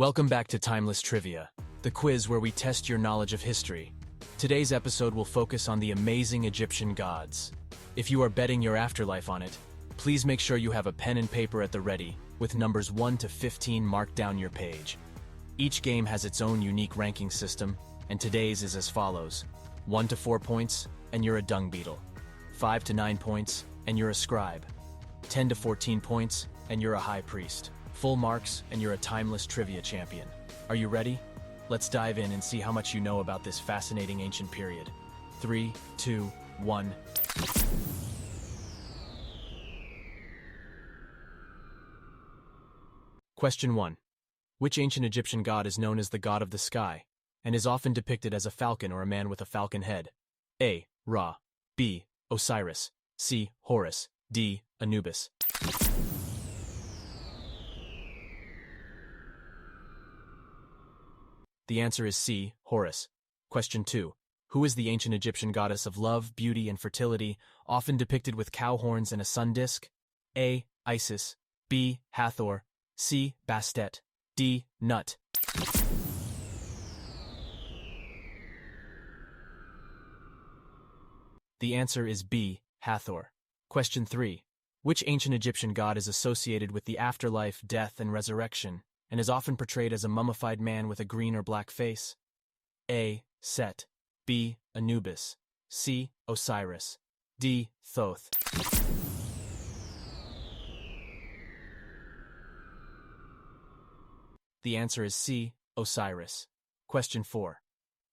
Welcome back to Timeless Trivia, the quiz where we test your knowledge of history. Today's episode will focus on the amazing Egyptian gods. If you are betting your afterlife on it, please make sure you have a pen and paper at the ready, with numbers 1 to 15 marked down your page. Each game has its own unique ranking system, and today's is as follows. 1 to 4 points, and you're a dung beetle. 5 to 9 points, and you're a scribe. 10 to 14 points, and you're a high priest. Full marks, and you're a timeless trivia champion. Are you ready? Let's dive in and see how much you know about this fascinating ancient period. 3, 2, 1. Question 1. Which ancient Egyptian god is known as the god of the sky, and is often depicted as a falcon or a man with a falcon head? A. Ra. B. Osiris. C. Horus. D. Anubis. The answer is C. Horus. Question 2. Who is the ancient Egyptian goddess of love, beauty, and fertility, often depicted with cow horns and a sun disk? A. Isis. B. Hathor. C. Bastet. D. Nut. The answer is B. Hathor. Question 3. Which ancient Egyptian god is associated with the afterlife, death, and resurrection, and is often portrayed as a mummified man with a green or black face? A. Set. B. Anubis. C. Osiris. D. Thoth. The answer is C. Osiris. Question 4.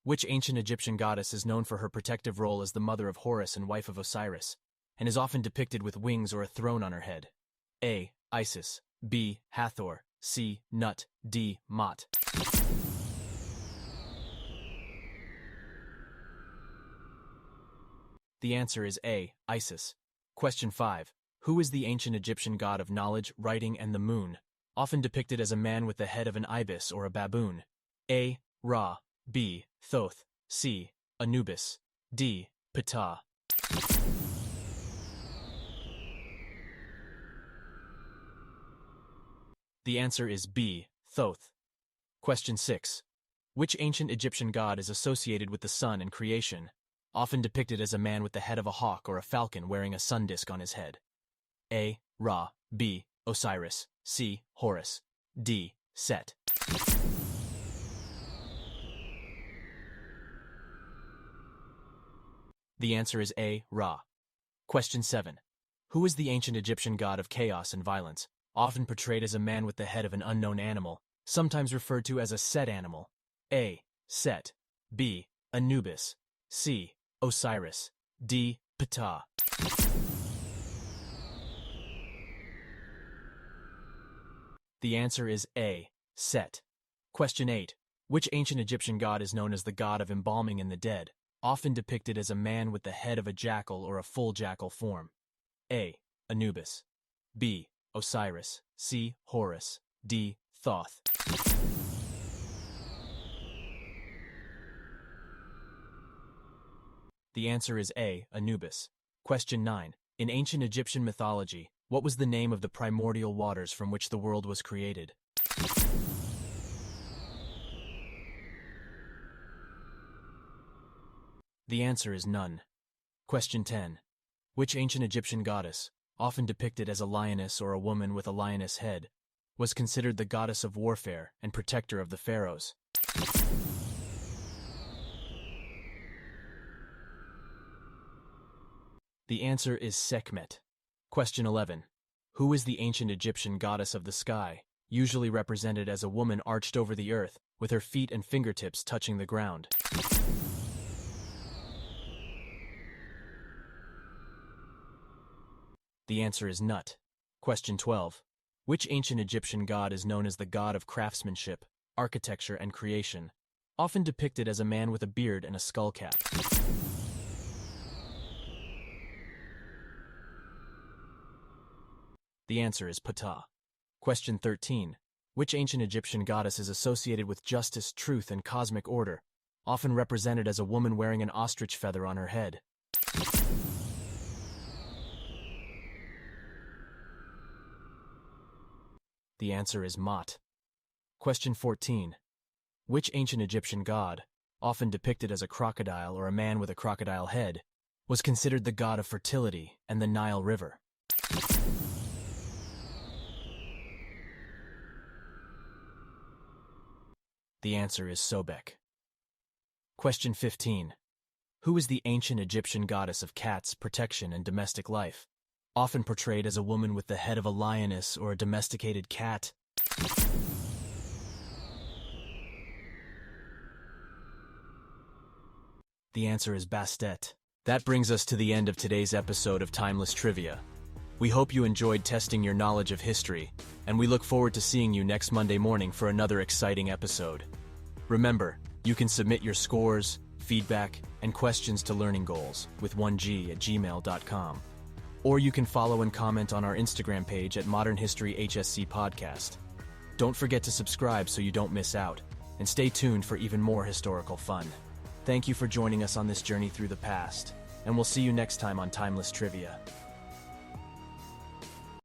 Which ancient Egyptian goddess is known for her protective role as the mother of Horus and wife of Osiris, and is often depicted with wings or a throne on her head? A. Isis. B. Hathor. C. Nut. D. Mot. The answer is A. Isis. Question 5. Who is the ancient Egyptian god of knowledge, writing, and the moon, often depicted as a man with the head of an ibis or a baboon? A. Ra. B. Thoth. C. Anubis. D. Ptah. The answer is B. Thoth. Question 6. Which ancient Egyptian god is associated with the sun and creation, often depicted as a man with the head of a hawk or a falcon wearing a sun disk on his head? A. Ra. B. Osiris. C. Horus. D. Set. The answer is A. Ra. Question 7. Who is the ancient Egyptian god of chaos and violence, often portrayed as a man with the head of an unknown animal, sometimes referred to as a Set animal? A. Set. B. Anubis. C. Osiris. D. Ptah. The answer is A. Set. Question 8. Which ancient Egyptian god is known as the god of embalming in the dead, often depicted as a man with the head of a jackal or a full jackal form? A. Anubis. B. Osiris. C. Horus. D. Thoth. The answer is A. Anubis. Question 9. In ancient Egyptian mythology, what was the name of the primordial waters from which the world was created? The answer is none. Question 10. Which ancient Egyptian goddess, often depicted as a lioness or a woman with a lioness head, was considered the goddess of warfare and protector of the pharaohs? The answer is Sekhmet. Question 11. Who is the ancient Egyptian goddess of the sky, usually represented as a woman arched over the earth, with her feet and fingertips touching the ground? The answer is Nut. Question 12. Which ancient Egyptian god is known as the god of craftsmanship, architecture, and creation, often depicted as a man with a beard and a skull cap? The answer is Ptah. Question 13. Which ancient Egyptian goddess is associated with justice, truth, and cosmic order, often represented as a woman wearing an ostrich feather on her head? The answer is Mot. Question 14. Which ancient Egyptian god, often depicted as a crocodile or a man with a crocodile head, was considered the god of fertility and the Nile River? The answer is Sobek. Question 15. Who is the ancient Egyptian goddess of cats, protection, and domestic life, often portrayed as a woman with the head of a lioness or a domesticated cat? The answer is Bastet. That brings us to the end of today's episode of Timeless Trivia. We hope you enjoyed testing your knowledge of history, and we look forward to seeing you next Monday morning for another exciting episode. Remember, you can submit your scores, feedback, and questions to Learning Goals with 1g@gmail.com. Or you can follow and comment on our Instagram page at Modern History HSC Podcast. Don't forget to subscribe so you don't miss out, and stay tuned for even more historical fun. Thank you for joining us on this journey through the past, and we'll see you next time on Timeless Trivia.